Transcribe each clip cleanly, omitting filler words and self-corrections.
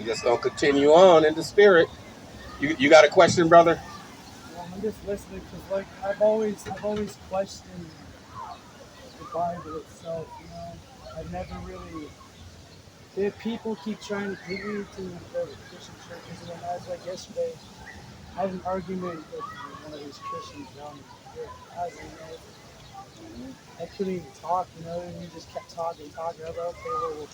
We're just going to continue on in the spirit. You got a question, brother? Well, I'm just listening because, like, I've always questioned the Bible itself. You know, I've never really. The people keep trying to get me to go to Christian churches, and as like yesterday, I had an argument with one of these Christians down here. I couldn't even talk, you know, and he just kept talking. I was like, okay, well,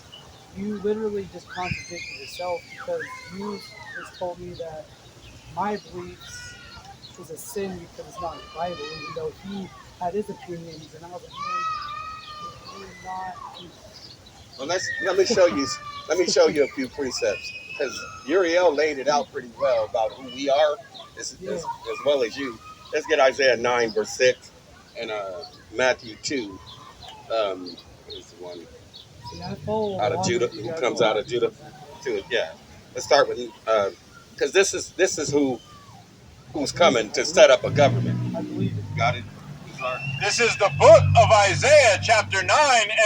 you literally just contradicted yourself because you just told me that my beliefs is a sin because it's not in the Bible, even though he had his opinions, and I was like, man, you're not. Well, let me show you. Let me show you a few precepts because Uriel laid it out pretty well about who we are, as well as you. Let's get Isaiah 9 verse 6 and Matthew 2. What is the one out of Judah? Who comes out of Judah? Yeah. Let's start with because this is who's coming to set up a government. I believe it. Got it. This is the book of Isaiah, chapter 9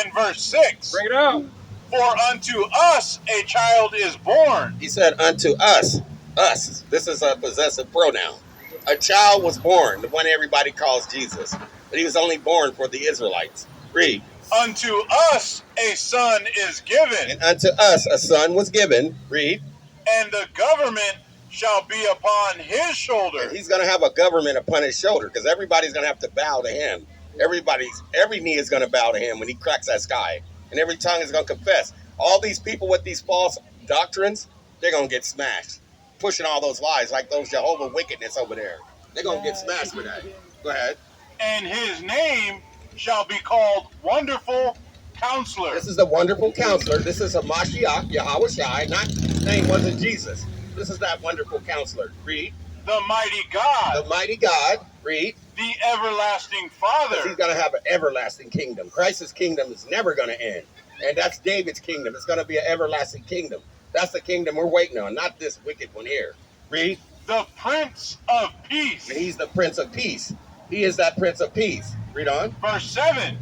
and verse 6. Bring it out. For unto us a child is born. He said, unto us. Us. This is a possessive pronoun. A child was born, the one everybody calls Jesus. But he was only born for the Israelites. Read. Unto us a son is given. And unto us a son was given. Read. And the government shall be upon his shoulder. And he's going to have a government upon his shoulder because everybody's going to have to bow to him. Every knee is going to bow to him when he cracks that sky. And every tongue is going to confess. All these people with these false doctrines, they're going to get smashed. Pushing all those lies like those Jehovah wickedness over there. They're going to get smashed with that. Go ahead. And his name shall be called Wonderful Counselor. This is the Wonderful Counselor. This is a Mashiach, Yahawashi. His name wasn't Jesus. This is that Wonderful Counselor. Read. The Mighty God. The Mighty God. Read. The Everlasting Father. He's going to have an everlasting kingdom. Christ's kingdom is never going to end. And that's David's kingdom. It's going to be an everlasting kingdom. That's the kingdom we're waiting on, not this wicked one here. Read. The Prince of Peace. And he's the Prince of Peace. He is that Prince of Peace. Read on. Verse 7.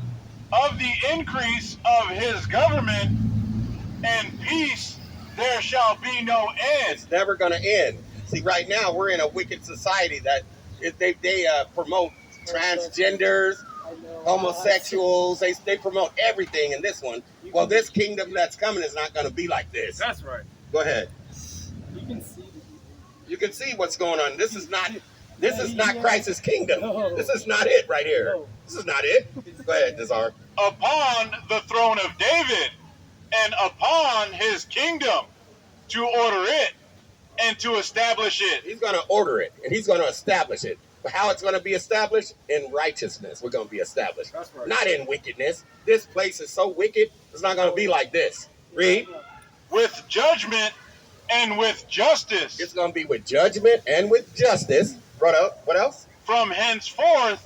Of the increase of his government and peace there shall be no end. It's never going to end. See, right now we're in a wicked society that they promote transgenders, homosexuals. They promote everything in this one. Well, this kingdom that's coming is not going to be like this. That's right. Go ahead. You can see. You can see what's going on. This is not Christ's kingdom. No. This is not it right here. No. This is not it. Go ahead, Nazar. Upon the throne of David and upon his kingdom to order it and to establish it. He's going to order it and he's going to establish it. But how it's going to be established? In righteousness, we're going to be established. That's right. Not in wickedness. This place is so wicked, it's not going to be like this. Read. With judgment and with justice. It's going to be with judgment and with justice. What else? From henceforth,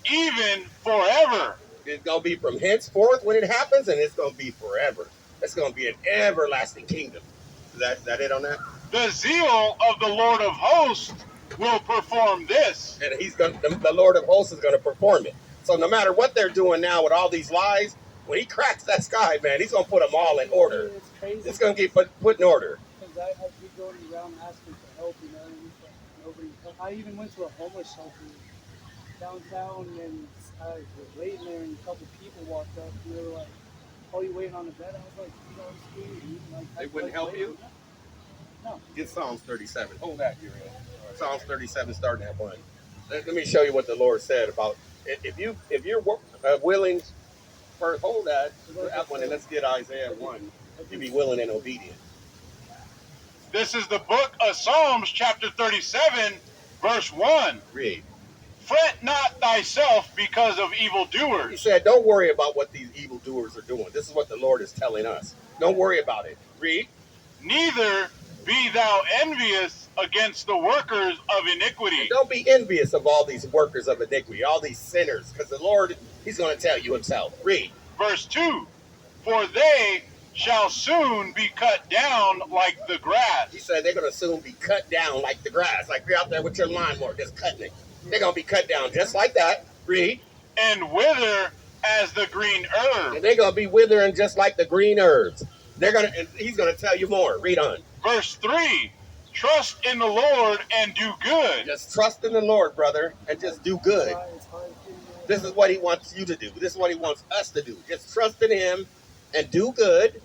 even forever. It's going to be from henceforth when it happens, and it's going to be forever. It's going to be an everlasting kingdom. Is that it on that? The zeal of the Lord of hosts will perform this. And the Lord of hosts is going to perform it. So no matter what they're doing now with all these lies, when he cracks that sky, man, he's going to put them all in order. It's crazy. It's going to get put in order. Because I be going around asking for help, you know, and nobody. I even went to a homeless shelter downtown, and I was waiting there, and a couple people walked up, and they were like, "Oh, you waiting on the bed?" I was like, "You know, excuse me." They wouldn't help you? No. Get Psalms 37. Hold that, Uriel. Psalms 37, starting at 1. Let me show you what the Lord said about if you're willing. First, hold that one, and let's get Isaiah 1. You be willing and obedient. This is the book of Psalms, chapter 37, verse 1. Read. Fret not thyself because of evildoers. He said, don't worry about what these evildoers are doing. This is what the Lord is telling us. Don't worry about it. Read. Neither be thou envious against the workers of iniquity. And don't be envious of all these workers of iniquity, all these sinners, because the Lord, he's going to tell you himself. Read. Verse 2. For they shall soon be cut down like the grass. He said they're going to soon be cut down like the grass. Like you're out there with your lawnmower just cutting it. They're going to be cut down just like that. Read. And wither as the green herb. And they're going to be withering just like the green herbs. He's gonna tell you more. Read on. Verse 3, trust in the Lord and do good. Just trust in the Lord, brother, and just do good. This is what he wants you to do. This is what he wants us to do. Just trust in him and do good.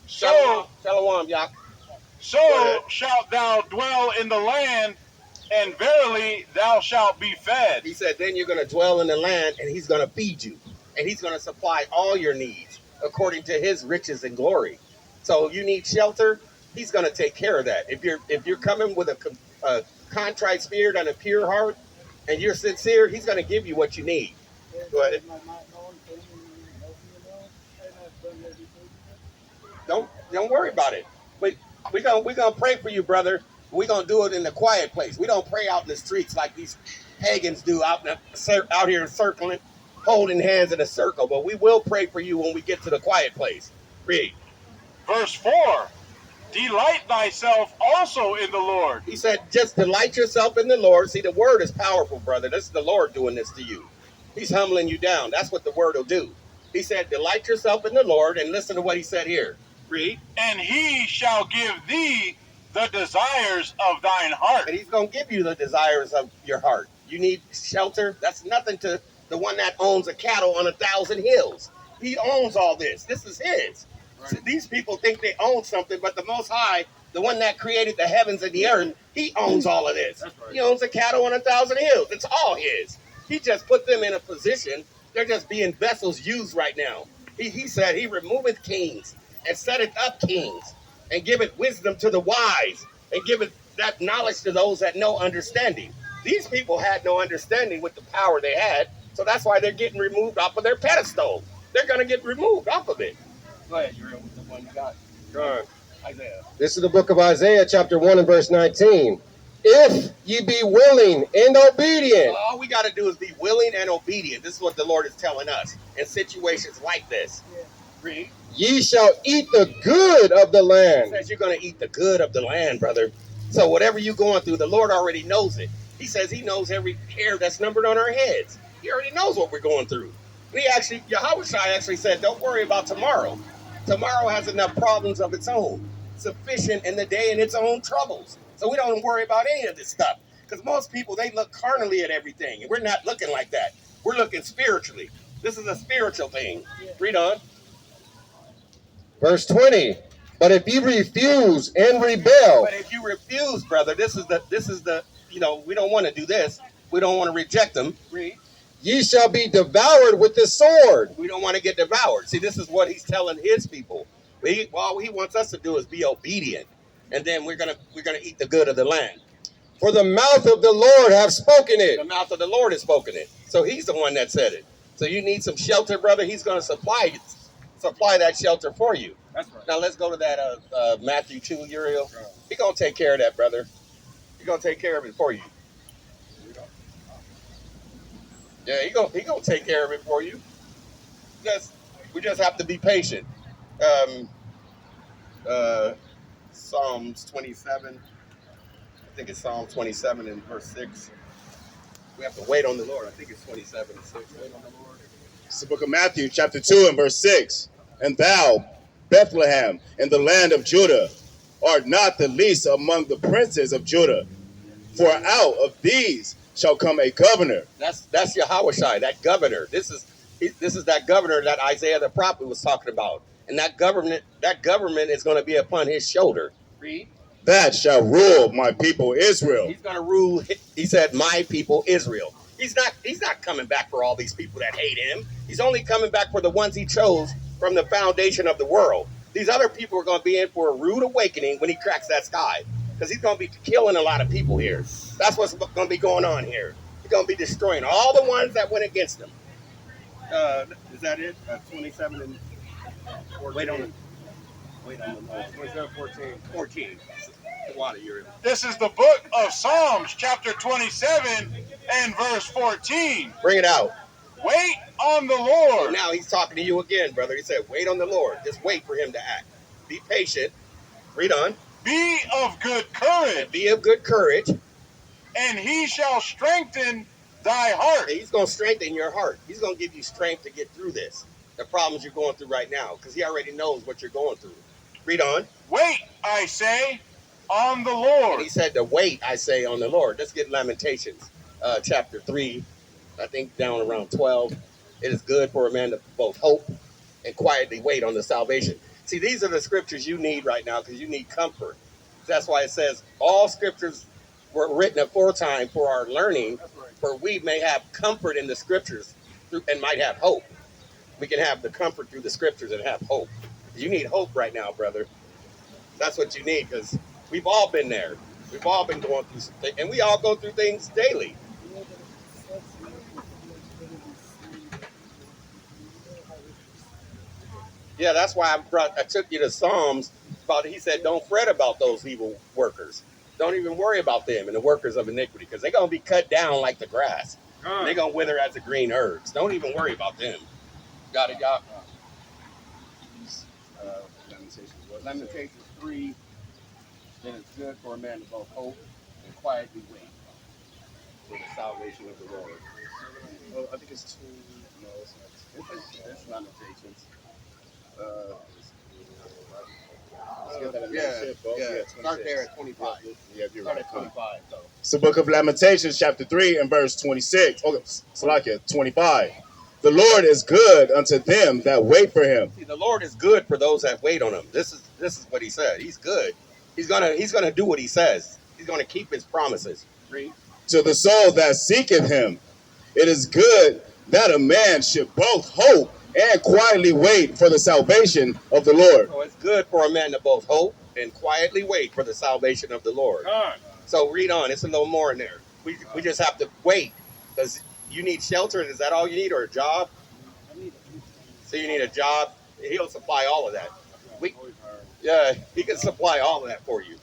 So, Shalom, Yah. So shalt thou dwell in the land, and verily thou shalt be fed. He said, then you're going to dwell in the land, and he's going to feed you, and he's going to supply all your needs according to his riches and glory. So you need shelter, he's going to take care of that. If you're coming with a contrite spirit and a pure heart, and you're sincere, he's going to give you what you need. Go ahead. Don't worry about it. We're gonna pray for you, brother. We're gonna do it in the quiet place. We don't pray out in the streets like these pagans do out here circling, holding hands in a circle. But we will pray for you when we get to the quiet place. Read. Verse 4, delight thyself also in the Lord. He said, just delight yourself in the Lord. See, the word is powerful, brother. This is the Lord doing this to you. He's humbling you down. That's what the word will do. He said, delight yourself in the Lord, and listen to what he said here. Read. And he shall give thee the desires of thine heart. And he's going to give you the desires of your heart. You need shelter. That's nothing to the one that owns a cattle on 1,000 hills. He owns all this. This is his. Right. So these people think they own something, but the Most High, the one that created the heavens and the earth, he owns all of this. Right. He owns a cattle on 1,000 hills. It's all his. He just put them in a position. They're just being vessels used right now. He said he removeth kings and setteth up kings, and giveth wisdom to the wise, and giveth that knowledge to those that know understanding. These people had no understanding with the power they had, so that's why they're getting removed off of their pedestal. They're going to get removed off of it. Go ahead, you're the one you got. Go ahead. Isaiah. This is the book of Isaiah, chapter 1 and verse 19. If ye be willing and obedient. All we got to do is be willing and obedient. This is what the Lord is telling us in situations like this. Read. Ye shall eat the good of the land. It says you're going to eat the good of the land, brother. So whatever you're going through, the Lord already knows it. He says he knows every hair that's numbered on our heads. He already knows what we're going through. Yahawashi actually said, don't worry about tomorrow. Tomorrow has enough problems of its own, sufficient in the day and its own troubles. So we don't worry about any of this stuff. Because most people, they look carnally at everything. And we're not looking like that. We're looking spiritually. This is a spiritual thing. Read on. Verse 20, but if you refuse and rebel. But if you refuse, brother, this is the, we don't want to do this. We don't want to reject them. Read. Ye shall be devoured with the sword. We don't want to get devoured. See, this is what he's telling his people. All he wants us to do is be obedient. And then we're gonna eat the good of the land. For the mouth of the Lord have spoken it. The mouth of the Lord has spoken it. So he's the one that said it. So you need some shelter, brother. He's going to supply that shelter for you. That's right. Now let's go to that Matthew 2, Uriel. He's going to take care of that, brother. He's going to take care of it for you. Yeah, he gonna take care of it for you. We just have to be patient. Psalms 27. I think it's Psalm 27 and verse 6. We have to wait on the Lord. I think it's 27 and 6. Wait on the Lord. It's the book of Matthew, chapter 2 and verse 6. And thou, Bethlehem, in the land of Judah, art not the least among the princes of Judah. For out of these shall come a governor. That's Yahawashi, that governor. This is that governor that Isaiah the prophet was talking about. And that government is going to be upon his shoulder. Read. That shall rule my people Israel. He's going to rule, he said, my people Israel. He's not coming back for all these people that hate him. He's only coming back for the ones he chose from the foundation of the world. These other people are going to be in for a rude awakening when he cracks that sky. Because he's going to be killing a lot of people here. That's what's going to be going on here. He's going to be destroying all the ones that went against him. Is that it? 27 and 14. Wait on the 27, 14. This is the book of Psalms, chapter 27 and verse 14. Bring it out. Wait on the Lord. So now he's talking to you again, brother. He said, wait on the Lord. Just wait for him to act. Be patient. Read on. Be of good courage. And be of good courage. And he shall strengthen thy heart. He's going to strengthen your heart. He's going to give you strength to get through this. The problems you're going through right now. Because he already knows what you're going through. Read on. Wait, I say, on the And Lord. he said to wait, I say, on the Lord. Let's get Lamentations, chapter 3, I think down around 12. It is good for a man to both hope and quietly wait on the salvation. See, these are the scriptures you need right now because you need comfort. That's why it says all scriptures were written aforetime for our learning, for we may have comfort in the scriptures and might have hope. We can have the comfort through the scriptures and have hope. You need hope right now, brother. That's what you need because we've all been there. We've all been going through some things, and we all go through things daily. Yeah, that's why I took you to Psalms about. He said, "Don't fret about those evil workers. Don't even worry about them and the workers of iniquity, because they're gonna be cut down like the grass. They're gonna wither as the green herbs. Don't even worry about them." Got it, y'all. Lamentations 3. Then it's good for a man to both hope and quietly wait for the salvation of the Lord. Well, I think it's 2. No, it's not. It's Lamentations. Let's get that in Yeah, ship, bro. yeah. 26. Start there at 25. Yeah, you're Start right. at 25. So. It's the book of Lamentations, chapter 3, and verse 26. Okay, Salakia, 25. The Lord is good unto them that wait for him. See, the Lord is good for those that wait on him. This is what he said. He's good. He's gonna do what he says. He's gonna keep his promises. Read. To the soul that seeketh him, it is good that a man should both hope and quietly wait for the salvation of the Lord. So it's good for a man to both hope and quietly wait for the salvation of the Lord. So read on. It's a little more in there. We just have to wait because you need shelter. Is that all you need, or a job? So you need a job. He'll supply all of that. Yeah, he can supply all of that for you.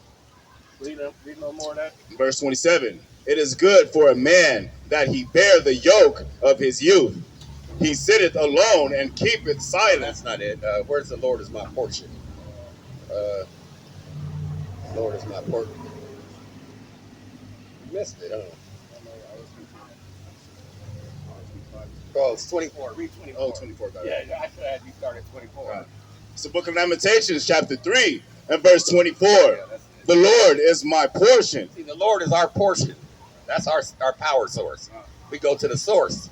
Read a little more of that. Verse 27. It is good for a man that he bear the yoke of his youth. He sitteth alone and keepeth silence. That's not it. Where's the Lord is my portion? Lord is my portion. You missed it, huh? Oh, it's 24. Read 24. Oh, 24. Got it. Yeah, I should have had you start at 24. It's the book of Lamentations, chapter 3, and verse 24. Yeah, the Lord is my portion. See, the Lord is our portion. That's our power source. We go to the source.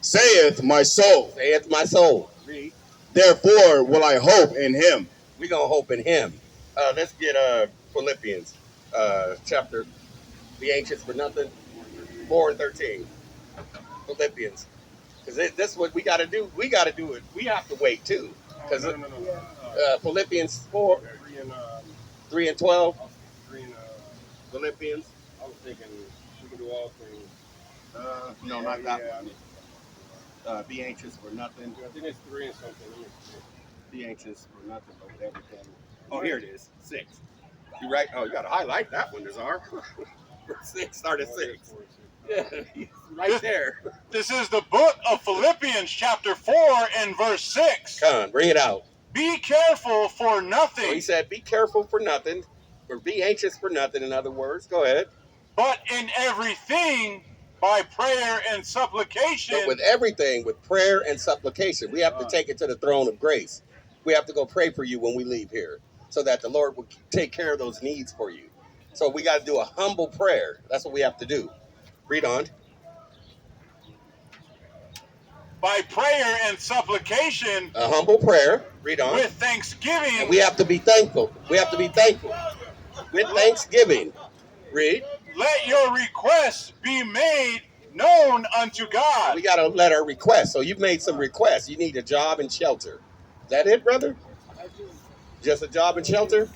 Saith my soul. Saith my soul. Read. Therefore will I hope in him. We're going to hope in him. Let's get Philippians chapter, be anxious for nothing, 4 and 13. Philippians. Because this is what we got to do. We got to do it. We have to wait too. Because Philippians 4, 3 and 12. Philippians. I was thinking we can do all things. No, not that one. Be anxious for nothing. I think it's 3 and something. Let me see. Be anxious for nothing, but with everything. Oh, here it is. 6. You right? Oh, you got to highlight that one, Nazar. 6. Start at 6. Yeah, he's right there. This is the book of Philippians, chapter 4 and verse 6. Come on, bring it out. Be careful for nothing. So he said, be careful for nothing, or be anxious for nothing, in other words. Go ahead. But in everything, by prayer and supplication. But with everything, with prayer and supplication, we have to take it to the throne of grace. We have to go pray for you when we leave here, so that the Lord will take care of those needs for you. So we got to do a humble prayer. That's what we have to do. Read on. By prayer and supplication. A humble prayer. Read on. With thanksgiving. And we have to be thankful. We have to be thankful. With thanksgiving. Read. Let your requests be made known unto God. We got to let our requests. So you've made some requests. You need a job and shelter. Is that it, brother? Just a job and shelter?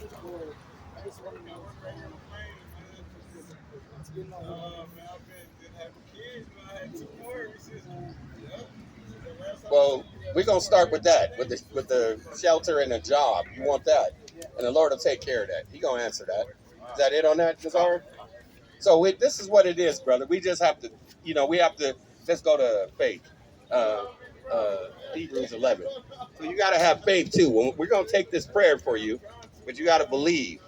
Well, we're going to start with that, with the shelter and a job. You want that. And the Lord will take care of that. He's going to answer that. Is that it on that, Nazar? So this is what it is, brother. We just have to, we have to, let's go to faith. Hebrews 11. So you got to have faith too. We're going to take this prayer for you, but you got to believe,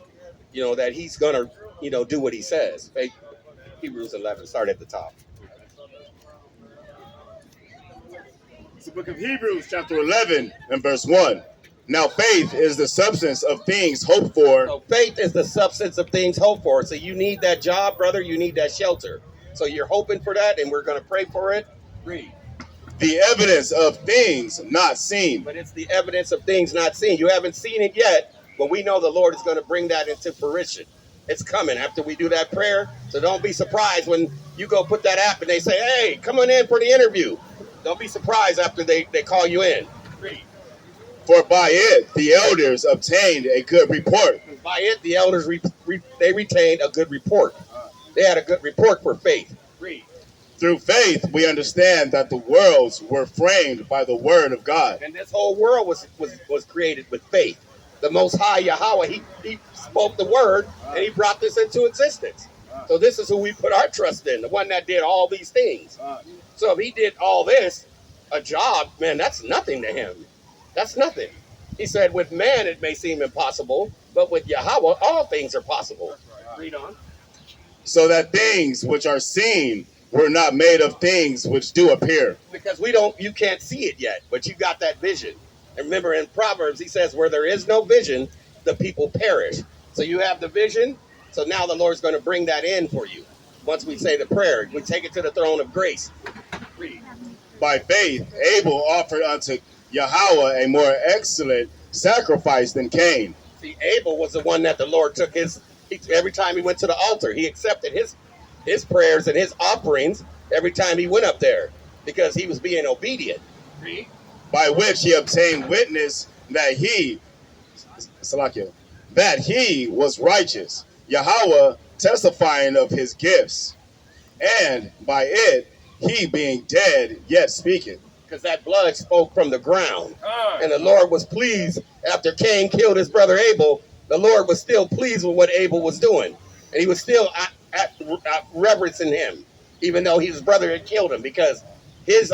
that he's going to, do what he says. Faith, Hebrews 11, start at the top. It's the book of Hebrews, chapter 11, and verse 1. Now faith is the substance of things hoped for. So faith is the substance of things hoped for. So you need that job, brother. You need that shelter. So you're hoping for that, and we're going to pray for it. Read. The evidence of things not seen. But it's the evidence of things not seen. You haven't seen it yet, but we know the Lord is going to bring that into fruition. It's coming after we do that prayer. So don't be surprised when you go put that app and they say, hey, come on in for the interview. Don't be surprised after they call you in. Read. For by it the elders obtained a good report. By it, the elders they retained a good report. They had a good report for faith. Read. Through faith, we understand that the worlds were framed by the word of God. And this whole world was created with faith. The Most High Yahawah, he spoke the word, and he brought this into existence. So this is who we put our trust in, the one that did all these things. So if he did all this, a job, man, that's nothing to him. That's nothing. He said, with man it may seem impossible, but with Yahawah all things are possible. Read on. So that things which are seen were not made of things which do appear. Because you can't see it yet, but you got that vision. And remember in Proverbs, he says, where there is no vision, the people perish. So you have the vision. So now the Lord's going to bring that in for you. Once we say the prayer, we take it to the throne of grace. Read. By faith, Abel offered unto Yahawah a more excellent sacrifice than Cain. See, Abel was the one that the Lord took every time he went to the altar, he accepted his prayers and his offerings every time he went up there because he was being obedient. Read. By which he obtained witness that he was righteous, Yahawah testifying of his gifts, and by it he being dead yet speaketh. Because that blood spoke from the ground. And the Lord was pleased after Cain killed his brother Abel. The Lord was still pleased with what Abel was doing. And he was still reverencing him, even though his brother had killed him, because his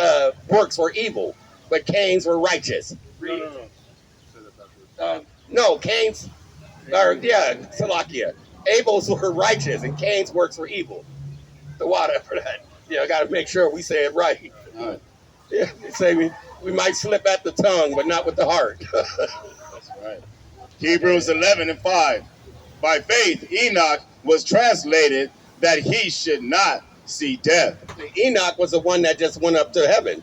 works were evil, but Cain's were righteous. No, Cain's, Salakia. Abel's were righteous, and Cain's works were evil. The water for that. I got to make sure we say it right. Yeah, they say we might slip at the tongue, but not with the heart. That's right. Hebrews 11:5. By faith, Enoch was translated that he should not see death. Enoch was the one that just went up to heaven.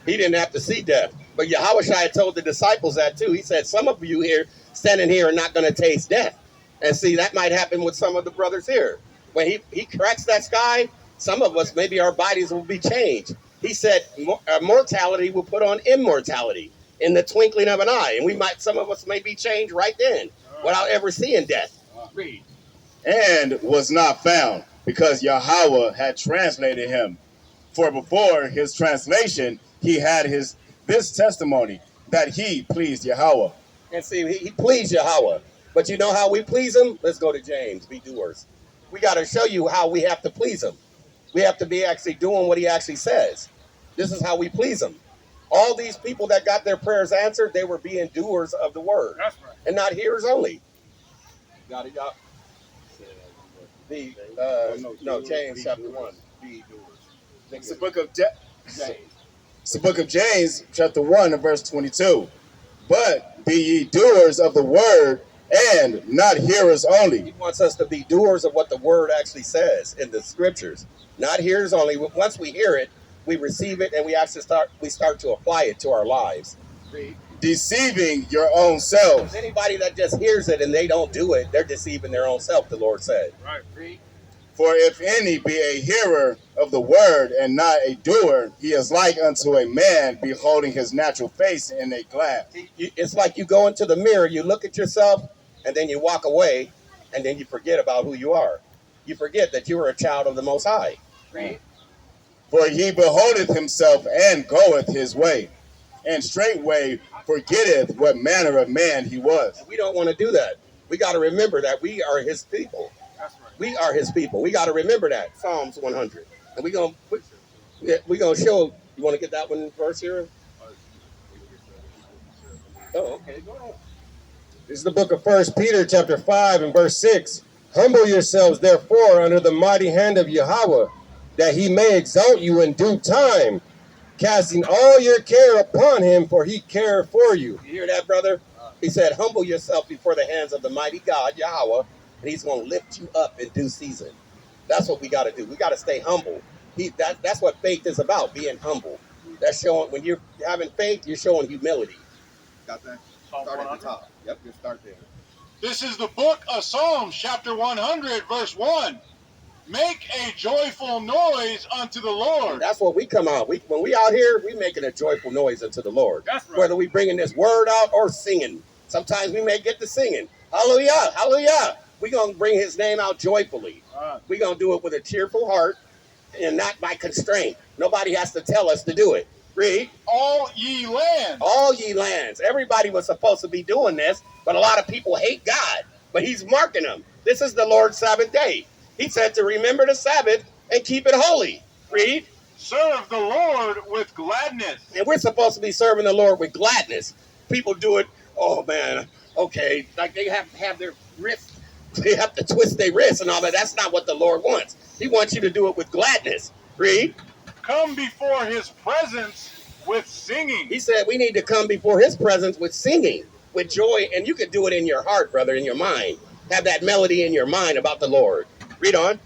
He didn't have to see death. But Yahawashi had told the disciples that too. He said, some of you here standing here are not going to taste death. And see, that might happen with some of the brothers here. When he cracks that sky, some of us, maybe our bodies will be changed. He said mortality will put on immortality in the twinkling of an eye. And some of us may be changed right then without ever seeing death. Read. And was not found, because Yahawah had translated him. For before his translation, he had this testimony, that he pleased Yahawah. And see, he pleased Yahawah. But you know how we please him? Let's go to James, be doers. We got to show you how we have to please him. We have to be actually doing what he actually says. This is how we please him. All these people that got their prayers answered, they were being doers of the word. That's right. And not hearers only. Got it, y'all? James chapter 1. Be doers. It's the book of James. It's the book of James, chapter 1, and verse 22. But be ye doers of the word, and not hearers only. He wants us to be doers of what the word actually says in the scriptures. Not hearers only. Once we hear it, we receive it, and we actually start to apply it to our lives. Deceiving your own selves. Anybody that just hears it and they don't do it, they're deceiving their own self, the Lord said. Right. Read. For if any be a hearer of the word and not a doer, he is like unto a man beholding his natural face in a glass. It's like you go into the mirror, you look at yourself, and then you walk away, and then you forget about who you are. You forget that you are a child of the Most High. Read. For he beholdeth himself and goeth his way, and straightway forgetteth what manner of man he was. We don't want to do that. We got to remember that we are his people. That's right. We are his people. We got to remember that. Psalms 100. And we're going to show. You want to get that one first here? Oh, okay. Go ahead. This is the book of 1 Peter chapter 5 and verse 6. Humble yourselves, therefore, under the mighty hand of Yahawah, that he may exalt you in due time, casting all your care upon him, for he careth for you. You hear that, brother? He said, humble yourself before the hands of the mighty God, Yahawah, and he's going to lift you up in due season. That's what we got to do. We got to stay humble. That's what faith is about, being humble. That's showing, when you're having faith, you're showing humility. Got that? Start at the top. Yep, just start there. This is the book of Psalms, chapter 100, verse 1. Make a joyful noise unto the Lord. And that's what we come out. When we out here, we making a joyful noise unto the Lord. That's right. Whether we bringing this word out or singing. Sometimes we may get to singing. Hallelujah, hallelujah. We're going to bring his name out joyfully. We're going to do it with a cheerful heart and not by constraint. Nobody has to tell us to do it. Read. All ye lands. All ye lands. Everybody was supposed to be doing this, but a lot of people hate God. But he's marking them. This is the Lord's Sabbath day. He said to remember the Sabbath and keep it holy. Read. Serve the Lord with gladness. And we're supposed to be serving the Lord with gladness. People do it, oh man, okay, like they have to have their wrists, they have to twist their wrists and all that. That's not what the Lord wants. He wants you to do it with gladness. Read. Come before his presence with singing. He said we need to come before his presence with singing, with joy, and you can do it in your heart, brother, in your mind. Have that melody in your mind about the Lord. Read on.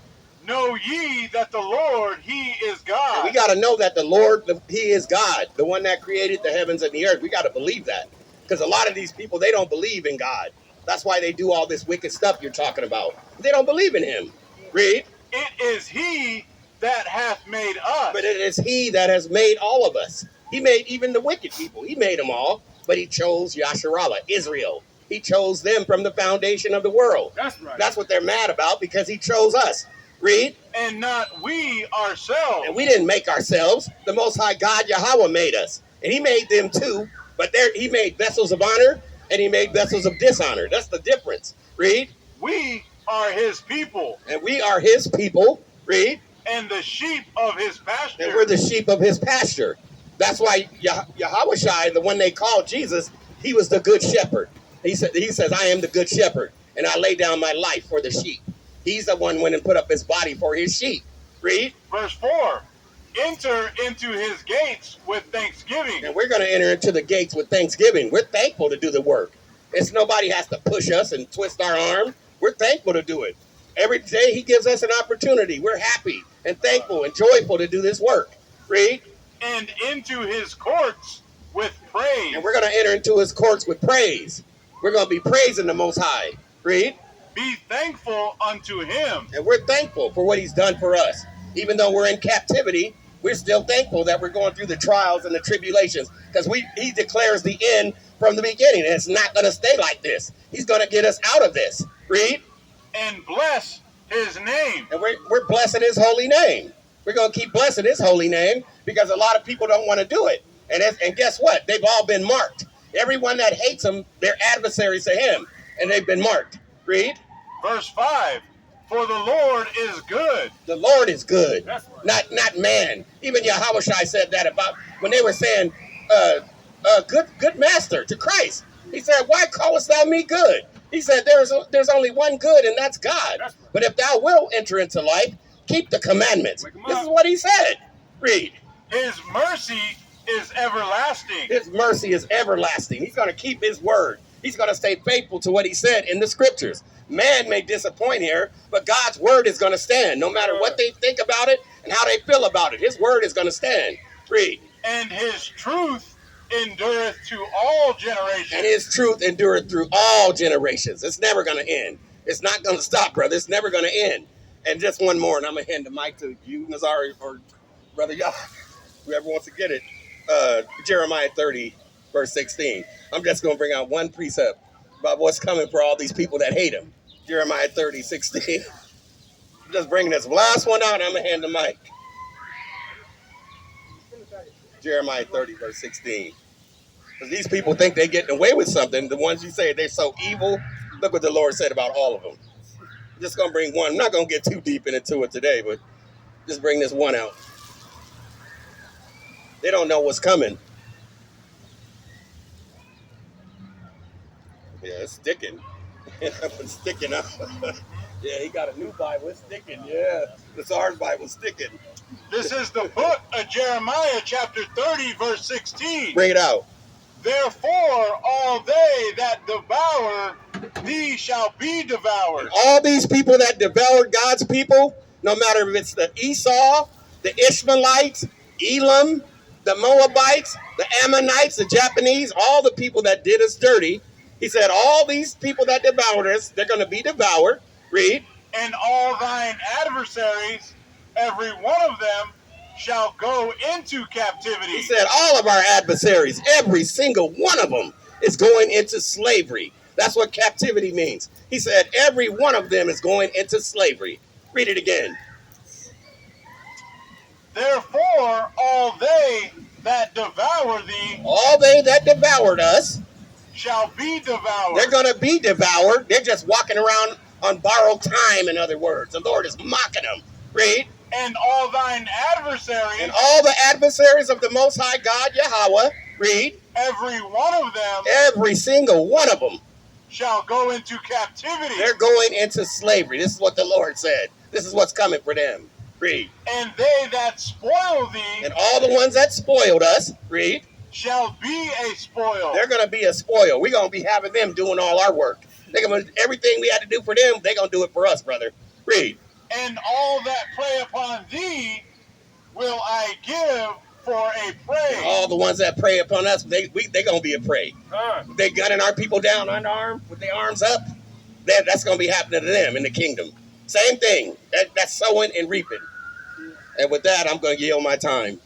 Know ye that the Lord, he is God. And we got to know that the Lord, he is God, the one that created the heavens and the earth. We got to believe that. Because a lot of these people, they don't believe in God. That's why they do all this wicked stuff you're talking about. They don't believe in him. Read. It is he that hath made us. But it is he that has made all of us. He made even the wicked people. He made them all. But he chose Yasharallah, Israel. He chose them from the foundation of the world. That's right. That's what they're mad about, because he chose us. Read. And not we ourselves. And we didn't make ourselves. The Most High God, Yahawah, made us. And he made them too. But he made vessels of honor and he made vessels of dishonor. That's the difference. Read. We are his people. And we are his people. Read. And the sheep of his pasture. And we're the sheep of his pasture. That's why Yahawashi, the one they called Jesus, he was the good shepherd. He says, I am the good shepherd, and I lay down my life for the sheep. He's the one went and put up his body for his sheep. Read. Verse 4. Enter into his gates with thanksgiving. And we're going to enter into the gates with thanksgiving. We're thankful to do the work. It's nobody has to push us and twist our arm. We're thankful to do it. Every day he gives us an opportunity. We're happy and thankful and joyful to do this work. Read. And into his courts with praise. And we're going to enter into his courts with praise. We're going to be praising the Most High. Read. Be thankful unto him. And we're thankful for what he's done for us. Even though we're in captivity, we're still thankful that we're going through the trials and the tribulations, because he declares the end from the beginning. And it's not going to stay like this. He's going to get us out of this. Read. And bless his name. And we're blessing his holy name. We're going to keep blessing his holy name, because a lot of people don't want to do it. And guess what? They've all been marked. Everyone that hates him, they're adversaries to him, and they've been marked. Read. Verse 5. For the Lord is good. The Lord is good. That's right. Not man. Even Yahawashi said that about when they were saying, good master to Christ. He said, why callest thou me good? He said, there's only one good, and that's God. That's right. But if thou wilt enter into life, keep the commandments. This is what he said. Read. His mercy is everlasting. His mercy is everlasting. He's going to keep his word. He's going to stay faithful to what he said in the scriptures. Man may disappoint here, but God's word is going to stand. No matter what they think about it and how they feel about it, his word is going to stand. Read. And his truth endureth to all generations. And his truth endureth through all generations. It's never going to end. It's not going to stop, brother. It's never going to end. And just one more, and I'm going to hand the mic to you, Nazari, or Brother Yah, whoever wants to get it. Jeremiah 30, verse 16. I'm just going to bring out one precept about what's coming for all these people that hate him. Jeremiah 30, 16. Just bringing this last one out, and I'm going to hand the mic. Jeremiah 30, verse 16. Because these people think they're getting away with something. The ones you say they're so evil, look what the Lord said about all of them. I'm just going to bring one. I'm not going to get too deep into it today, but just bring this one out. They don't know what's coming. Yeah, it's sticking. It's sticking up. Yeah, he got a new Bible. It's sticking. Yeah, it's our Bible sticking. This is the book of Jeremiah, chapter 30, verse 16. Bring it out. Therefore, all they that devour thee shall be devoured. All these people that devoured God's people, no matter if it's the Esau, the Ishmaelites, Elam, the Moabites, the Ammonites, the Japanese, all the people that did us dirty, he said, all these people that devoured us, they're going to be devoured. Read. And all thine adversaries, every one of them, shall go into captivity. He said, all of our adversaries, every single one of them is going into slavery. That's what captivity means. He said, every one of them is going into slavery. Read it again. Therefore, all they that devour thee, all they that devoured us, shall be devoured. They're going to be devoured. They're just walking around on borrowed time, in other words. The Lord is mocking them. Read. And all thine adversaries, and all the adversaries of the Most High God, Yahawah, read. every one of them, every single one of them, shall go into captivity. They're going into slavery. This is what the Lord said. This is what's coming for them. Read. And they that spoil thee, and all the ones that spoiled us, read, shall be a spoil. They're going to be a spoil. We're going to be having them doing all our work. They're going to, everything we had to do for them, they're going to do it for us, brother. Read. And all that prey upon thee will I give for a prey. And all the ones that prey upon us, they're going to be a prey. They gunning our people down unarmed with their arms up. That's going to be happening to them in the kingdom. Same thing. That's sowing and reaping. And with that, I'm going to yield my time.